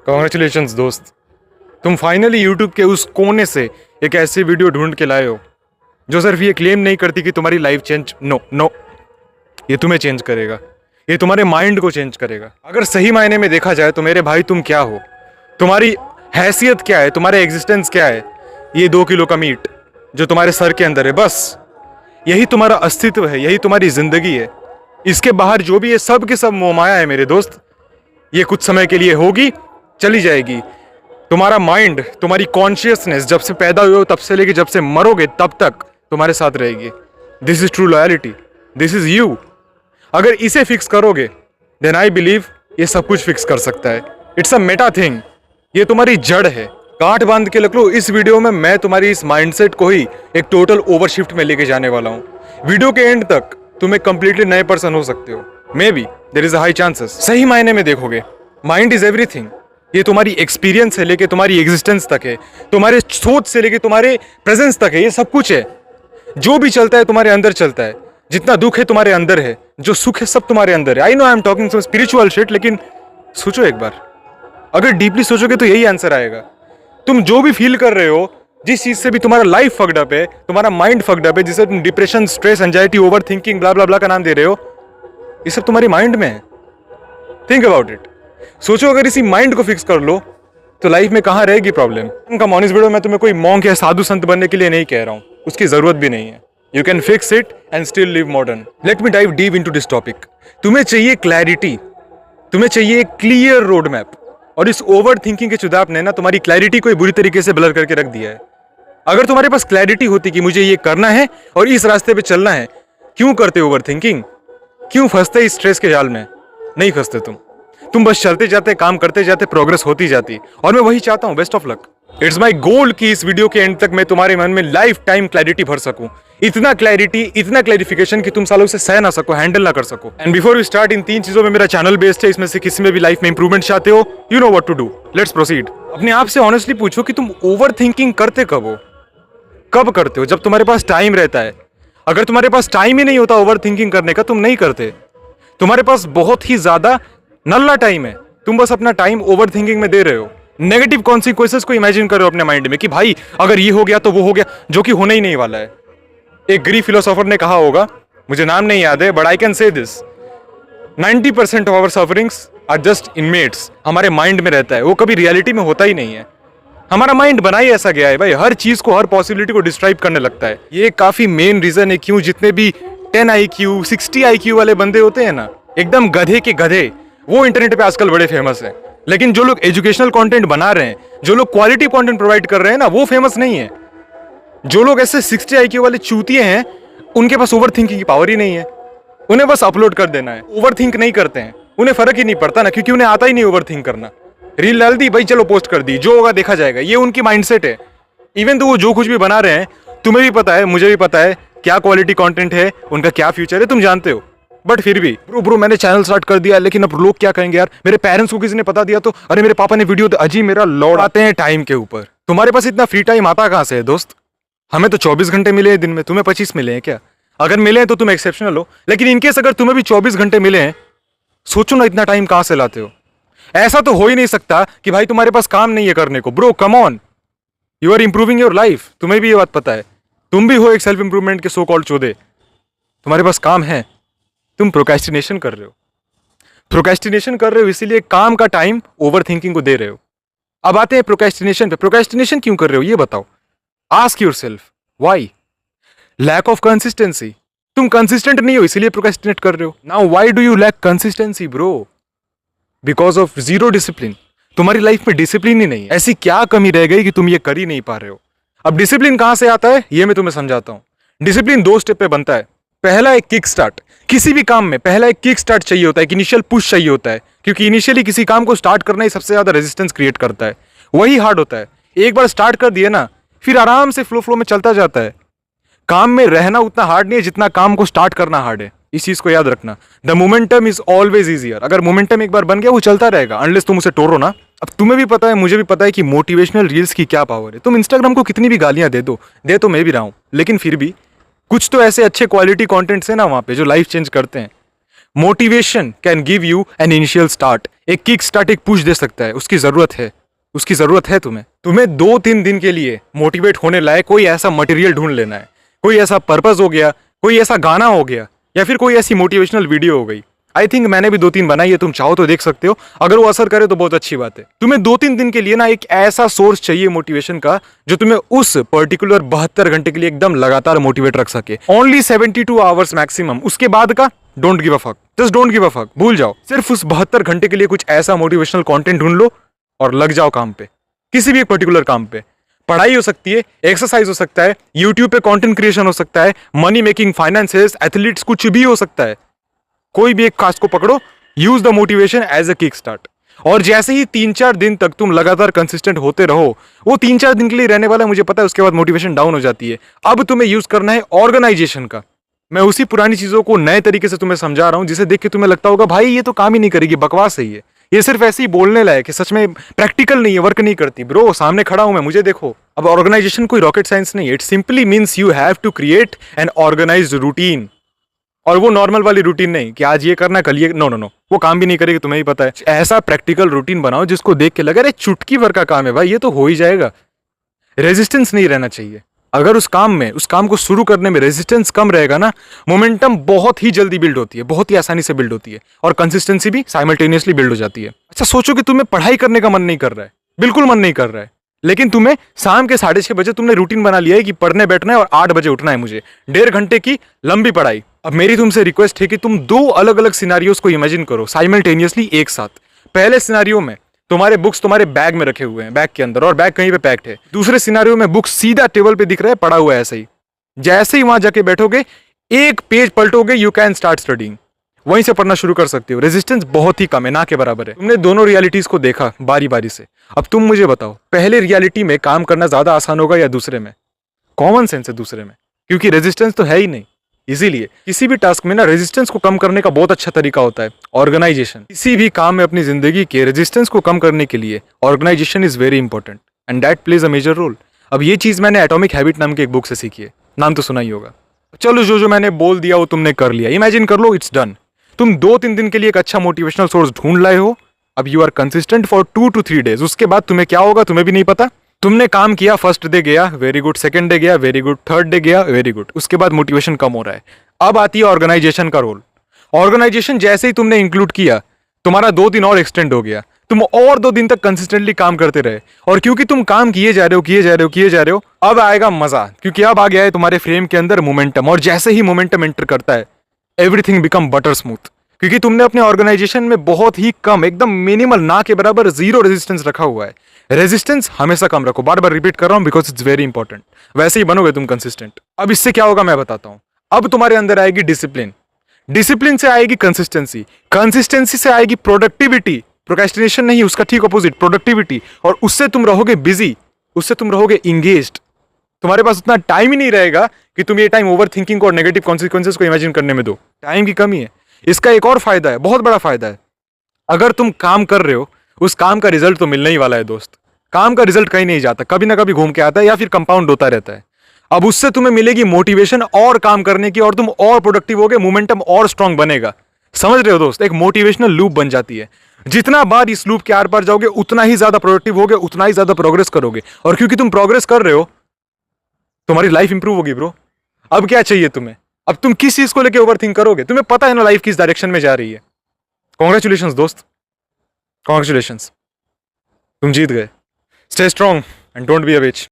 Congratulations दोस्त, तुम finally YouTube के उस कोने से एक ऐसी वीडियो ढूंढ के लाए हो जो सिर्फ ये क्लेम नहीं करती कि तुम्हारी लाइफ चेंज नो, ये तुम्हें चेंज करेगा, ये तुम्हारे माइंड को चेंज करेगा। अगर सही मायने में देखा जाए तो मेरे भाई तुम क्या हो, तुम्हारी हैसियत क्या है, तुम्हारे एग्जिस्टेंस क्या है। ये 2 किलो का मीट जो तुम्हारे सर के अंदर है, बस यही तुम्हारा अस्तित्व है, यही तुम्हारी जिंदगी है। इसके बाहर जो भी है सब के सब मोहमाया है मेरे दोस्त। ये कुछ समय के लिए होगी, चली जाएगी। तुम्हारा माइंड, तुम्हारी कॉन्शियसनेस जब से पैदा हुए हो तब से लेके जब से मरोगे तब तक तुम्हारे साथ रहेगी। This is true loyalty, this is you. अगर इसे फिक्स करोगे देन आई बिलीव ये सब कुछ फिक्स कर सकता है। इट्स अ मेटा थिंग, ये तुम्हारी जड़ है। गांठ बांध के रख लो। इस वीडियो में मैं तुम्हारी इस माइंडसेट को ही एक टोटल ओवरशिफ्ट में लेके जाने वाला हूं। वीडियो के एंड तक तुम एक कंप्लीटली नए पर्सन हो सकते हो। Maybe there is a high chances. सही मायने में देखोगे माइंड इज एवरीथिंग। ये तुम्हारी एक्सपीरियंस है लेके तुम्हारी एग्जिस्टेंस तक है, तुम्हारे सोच से लेके तुम्हारे प्रेजेंस तक है, ये सब कुछ है। जो भी चलता है तुम्हारे अंदर चलता है। जितना दुख है तुम्हारे अंदर है, जो सुख है सब तुम्हारे अंदर है। I know I am talking some spiritual shit, लेकिन सोचो एक बार, अगर डीपली सोचोगे तो यही आंसर आएगा। तुम जो भी फील कर रहे हो, जिस चीज से भी तुम्हारा लाइफ फक्ड अप है, तुम्हारा माइंड फक्ड अप है, जिसे तुम depression, stress, anxiety, over thinking, blah blah blah का नाम दे रहे हो, ये सब तुम्हारी माइंड में है। Think about it. सोचो अगर इसी माइंड को फिक्स कर लो तो लाइफ में कहां रहेगी प्रॉब्लम। उनका मॉनिस वीडियो मैं तुम्हें कोई मॉन्क या साधु संत बनने के लिए नहीं कह रहा हूं, उसकी जरूरत भी नहीं है। You can fix it and still live modern. Let me dive deep into this topic. तुम्हें चाहिए क्लैरिटी, तुम्हें चाहिए एक क्लियर रोड मैप, और इस ओवर थिंकिंग के चुदाप ने ना तुम्हारी क्लैरिटी को बुरी तरीके से ब्लर करके रख दिया है। अगर तुम्हारे पास क्लैरिटी होती कि मुझे ये करना है और इस रास्ते पे चलना है, क्यों करते ओवर थिंकिंग? क्यों फंसते इस स्ट्रेस के जाल में? नहीं फंसते तुम बस चलते जाते, काम करते जाते, प्रोग्रेस होती जाती। और मैं वही चाहता हूं। Best of luck. It's my goal कि इस वीडियो के एंड तक मैं तुम्हारे मन में लाइफ टाइम क्लैरिटी भर सकूं। इतना क्लैरिटी, इतना क्लैरिफिकेशन कि तुम सालों से सह ना सको, हैंडल ना कर सको। एंड बिफोर वी स्टार्ट, इन 3 चीजों में मेरा चैनल बेस्ड है। इसमें से किसी में भी लाइफ में इंप्रूवमेंट चाहते हो, you know what to do. Let's proceed. अपने आप से ऑनेस्टली पूछो कि तुम ओवर थिंकिंग करते कब हो? कब करते हो? जब तुम्हारे पास टाइम रहता है। अगर तुम्हारे पास टाइम ही नहीं होता ओवर थिंकिंग करने का, तुम नहीं करते। तुम्हारे पास बहुत ही ज्यादा नल्ला टाइम है, तुम बस अपना टाइम ओवर थिंकिंग में दे रहे हो। नेगेटिव कॉन्सिक्वेंसेस को इमेजिन करो अपने माइंड में कि भाई अगर ये हो गया तो वो हो गया, जो कि होने ही नहीं वाला है। एक ग्रीक फिलोसोफर ने कहा होगा, मुझे नाम नहीं याद है, but I can say this, 90% of our sufferings are just inmates. हमारे माइंड में रहता है, वो कभी रियलिटी में होता ही नहीं है। हमारा माइंड बना ही ऐसा गया है भाई, हर चीज को, हर पॉसिबिलिटी को डिस्क्राइब करने लगता है। ये काफी मेन रीजन है क्यों जितने भी 10 IQ, 60 IQ वाले बंदे होते हैं ना, एकदम गधे के गधे, वो इंटरनेट पे आजकल बड़े फेमस हैं। लेकिन जो लोग एजुकेशनल कंटेंट बना रहे हैं, जो लोग क्वालिटी कंटेंट प्रोवाइड कर रहे हैं ना, वो फेमस नहीं है। जो लोग ऐसे 60 IQ वाले चूतिए हैं, उनके पास ओवर थिंकिंग की पावर ही नहीं है। उन्हें बस अपलोड कर देना है, ओवर थिंक नहीं करते हैं। उन्हें फर्क ही नहीं पड़ता ना, क्योंकि उन्हें आता ही नहीं ओवर थिंक करना। रील डाल दी भाई, चलो पोस्ट कर दी, जो होगा देखा जाएगा, ये उनकी माइंडसेट है। इवन तो वो जो कुछ भी बना रहे हैं, तुम्हें भी पता है, मुझे भी पता है क्या क्वालिटी कंटेंट है, उनका क्या फ्यूचर है, तुम जानते हो। बट फिर भी ब्रो मैंने चैनल स्टार्ट कर दिया, लेकिन अब लोग क्या कहेंगे यार, मेरे पेरेंट्स को किसी ने पता दिया तो, अरे मेरे पापा ने वीडियो, अजी मेरा लौट आते हैं टाइम के ऊपर। तुम्हारे पास इतना फ्री टाइम आता कहां से है दोस्त? हमें तो 24 घंटे मिले हैं दिन में, तुम्हें 25 मिले हैं क्या? अगर मिले हैं तो तुम एक्सेप्शनल हो, लेकिन इनकेस अगर तुम्हें भी 24 घंटे मिले हैं, सोचो ना इतना टाइम कहां से लाते हो। ऐसा तो हो ही नहीं सकता कि भाई तुम्हारे पास काम नहीं है करने को। Bro come on, you are improving your life, तुम्हें भी ये बात पता है। तुम भी हो एक सेल्फ इंप्रूवमेंट के सो कॉल्ड चोदे। तुम्हारे पास काम है, तुम प्रोक्रेस्टिनेशन कर रहे हो। प्रोक्रेस्टिनेशन कर रहे हो इसीलिए काम का टाइम ओवर थिंकिंग को दे रहे हो। अब आते हैं प्रोक्रेस्टिनेशन पे। प्रोक्रेस्टिनेशन क्यों कर रहे हो ये बताओ। Ask yourself why. Lack of consistency. तुम कंसिस्टेंट नहीं हो इसीलिए प्रोक्रेस्टिनेट कर रहे हो। Now why do you lack consistency bro? Because of zero discipline. तुम्हारी लाइफ में डिसिप्लिन ही नहीं है। ऐसी क्या कमी रह गई कि तुम ये कर ही नहीं पा रहे हो? अब डिसिप्लिन कहां से आता है ये मैं तुम्हें समझाता हूं। डिसिप्लिन 2 स्टेप पे बनता है। पहला एक किक स्टार्ट। किसी भी काम में पहला एक किक स्टार्ट चाहिए होता है, एक इनिशियल पुश चाहिए होता है, क्योंकि इनिशियली किसी काम को स्टार्ट करना ही सबसे ज्यादा रेजिस्टेंस क्रिएट करता है। वही हार्ड होता है। एक बार स्टार्ट कर दिए ना, फिर आराम से फ्लो में चलता जाता है। काम में रहना उतना हार्ड नहीं है जितना काम को स्टार्ट करना हार्ड है। इस चीज को याद रखना। The momentum is always easier. अगर मोमेंटम एक बार बन गया वो चलता रहेगा, अनलेस तुम उसे तोड़ो ना। अब तुम्हें भी पता है, मुझे भी पता है कि मोटिवेशनल रील्स की क्या पावर है। तुम इंस्टाग्राम को कितनी भी गालियां दे तो मैं भी रहा हूं, लेकिन फिर भी कुछ तो ऐसे अच्छे क्वालिटी कंटेंट्स है ना वहां पे जो लाइफ चेंज करते हैं। Motivation can give you an initial start, एक किक स्टार्ट, एक पुश दे सकता है, उसकी जरूरत है तुम्हें 2-3 दिन के लिए मोटिवेट होने लायक कोई ऐसा मटेरियल ढूंढ लेना है, कोई ऐसा पर्पस हो गया, कोई ऐसा गाना हो गया, या फिर कोई ऐसी मोटिवेशनल वीडियो हो गई। आई थिंक मैंने भी 2-3 बनाई है, तुम चाहो तो देख सकते हो, अगर वो असर करे तो बहुत अच्छी बात है। तुम्हें 2-3 दिन के लिए ना एक ऐसा सोर्स चाहिए मोटिवेशन का जो तुम्हें उस पर्टिकुलर 72 घंटे के लिए एकदम लगातार मोटिवेट रख सके। ओनली 72 आवर्स मैक्सिमम, उसके बाद का don't give a fuck, just don't give a fuck, भूल जाओ। सिर्फ उस 72 घंटे के लिए कुछ ऐसा मोटिवेशनल कंटेंट ढूंढ लो और लग जाओ काम पे, किसी भी एक पर्टिकुलर काम पे। पढ़ाई हो सकती है, एक्सरसाइज हो सकता है, यूट्यूब पे कंटेंट क्रिएशन हो सकता है, मनी मेकिंग, फाइनेंसेस, एथलीट्स, कुछ भी हो सकता है। कोई भी एक कास्ट को पकड़ो, use the motivation as a kick start. और जैसे ही 3-4 दिन तक तुम लगातार कंसिस्टेंट होते रहो, वो 3-4 दिन के लिए रहने वाला है, मुझे पता है, उसके बाद मोटिवेशन डाउन हो जाती है। अब तुम्हें यूज करना है ऑर्गेनाइजेशन का। मैं उसी पुरानी चीजों को नए तरीके से तुम्हें समझा रहा हूं, जिसे देख के तुम्हें लगता होगा भाई ये तो काम ही नहीं करेगी, बकवास है ये सिर्फ ऐसे ही बोलने लायक है, सच में प्रैक्टिकल नहीं है, वर्क नहीं करती। ब्रो सामने खड़ा हूं मैं, मुझे देखो। अब ऑर्गेनाइजेशन कोई रॉकेट साइंस नहीं है, it simply means you have to create an organised routine. और वो नॉर्मल वाली रूटीन नहीं कि आज ये करना कल ये, नो नो नो, वो काम भी नहीं करेगी, तुम्हें ही पता है। ऐसा प्रैक्टिकल रूटीन बनाओ जिसको देख के लगे अरे चुटकी भर का काम है भाई, ये तो हो ही जाएगा। रेजिस्टेंस नहीं रहना चाहिए। अगर उस काम को शुरू करने में रेजिस्टेंस कम रहेगा ना, मोमेंटम बहुत ही जल्दी बिल्ड होती है, बहुत ही आसानी से बिल्ड होती है, और कंसिस्टेंसी भी साइमल्टेनियसली बिल्ड हो जाती है। अच्छा सोचो कि तुम्हें पढ़ाई करने का मन नहीं कर रहा है, बिल्कुल मन नहीं कर रहा है, लेकिन तुम्हें शाम के 6:30 बजे तुमने रूटीन बना लिया है कि पढ़ने बैठना है और 8 बजे उठना है मुझे, 1.5 घंटे की लंबी पढ़ाई। अब मेरी तुमसे रिक्वेस्ट है कि तुम 2 अलग अलग सिनारियोस को इमेजिन करो साइमल्टेनियसली एक साथ। पहले सिनारियो में तुम्हारे बुक्स तुम्हारे बैग में रखे हुए हैं, बैग के अंदर, और बैग कहीं पे पैक्ड है। दूसरे सिनारियो में बुक्स सीधा टेबल पे दिख रहा है, पड़ा हुआ है ऐसे ही। जैसे ही वहां जाके बैठोगे, एक पेज पलटोगे, यू कैन स्टार्ट स्टडिंग, वहीं से पढ़ना शुरू कर सकते हो। रेजिस्टेंस बहुत ही कम है, ना के बराबर है। तुमने दोनों रियलिटीज को देखा बारी बारी से। अब तुम मुझे बताओ, पहले रियलिटी में काम करना ज्यादा आसान होगा या दूसरे में? कॉमन सेंस है दूसरे में, क्योंकि रेजिस्टेंस तो है ही नहीं। इसीलिए किसी भी टास्क में ना रेजिस्टेंस को कम करने का बहुत अच्छा तरीका होता है ऑर्गेनाइजेशन। किसी भी काम में अपनी जिंदगी के रेजिस्टेंस को कम करने के लिए organisation is very important and that plays a major role. अब ये चीज मैंने एटॉमिक हैबिट नाम की एक बुक से सीखी है, नाम तो सुना ही होगा। चलो जो मैंने बोल दिया वो तुमने कर लिया, इमेजिन कर लो इट्स डन। तुम 2-3 दिन के लिए एक अच्छा मोटिवेशनल सोर्स ढूंढ लाए हो। अब you are consistent for 2 to 3 days। उसके बाद तुम्हें क्या होगा तुम्हें भी नहीं पता। तुमने काम किया, फर्स्ट डे गया वेरी गुड, सेकंड डे गया वेरी गुड, थर्ड डे गया वेरी गुड, उसके बाद मोटिवेशन कम हो रहा है। अब आती है ऑर्गेनाइजेशन का रोल। ऑर्गेनाइजेशन जैसे ही तुमने इंक्लूड किया, तुम्हारा 2 दिन और एक्सटेंड हो गया, तुम और 2 दिन तक कंसिस्टेंटली काम करते रहे, और क्योंकि तुम काम किए जा रहे हो, अब आएगा मजा, क्योंकि अब आ गया है तुम्हारे फ्रेम के अंदर मोमेंटम। और जैसे ही मोमेंटम एंटर करता है, एवरीथिंग बिकम बटर स्मूथ, क्योंकि तुमने अपने ऑर्गेनाइजेशन में बहुत ही कम, एकदम मिनिमल, ना के बराबर, जीरो रेजिस्टेंस रखा हुआ है। रेजिस्टेंस हमेशा कम रखो, बार बार रिपीट कर रहा हूं बिकॉज इट्स वेरी इंपॉर्टेंट। वैसे ही बनोगे तुम कंसिस्टेंट। अब इससे क्या होगा मैं बताता हूं। अब तुम्हारे अंदर आएगी डिसिप्लिन, डिसिप्लिन से आएगी कंसिस्टेंसी, कंसिस्टेंसी से आएगी प्रोडक्टिविटी, प्रोक्रेस्टिनेशन नहीं, उसका ठीक अपोजिट प्रोडक्टिविटी, और उससे तुम रहोगे बिजी, उससे तुम रहोगे इंगेज्ड। तुम्हारे पास उतना टाइम ही नहीं रहेगा कि तुम ये टाइम ओवर थिंकिंग और नेगेटिव कॉन्सिक्वेंसेस को इमेजिन करने में दो। टाइम की कमी है। इसका एक और फायदा है, बहुत बड़ा फायदा है। अगर तुम काम कर रहे हो, उस काम का रिजल्ट तो मिलने ही वाला है दोस्त। काम का रिजल्ट कहीं नहीं जाता, कभी ना कभी घूम के आता है या फिर कंपाउंड होता रहता है। अब उससे तुम्हें मिलेगी मोटिवेशन और काम करने की, और तुम और प्रोडक्टिव होगे, मोमेंटम और स्ट्रांग बनेगा। समझ रहे हो दोस्त? एक मोटिवेशनल लूप बन जाती है। जितना बार इस लूप के आर पार जाओगे, उतना ही ज्यादा प्रोडक्टिव होगे, उतना ही ज्यादा प्रोग्रेस करोगे। और क्योंकि तुम प्रोग्रेस कर रहे हो, तुम्हारी लाइफ इंप्रूव होगी ब्रो। अब क्या चाहिए तुम्हें? अब तुम किस चीज को लेकर ओवर थिंक करोगे? तुम्हें पता है ना लाइफ किस डायरेक्शन में जा रही है। कॉन्ग्रेचुलेशन दोस्त, कॉन्ग्रेचुलेशन, तुम जीत गए। Stay strong and don't be a beach.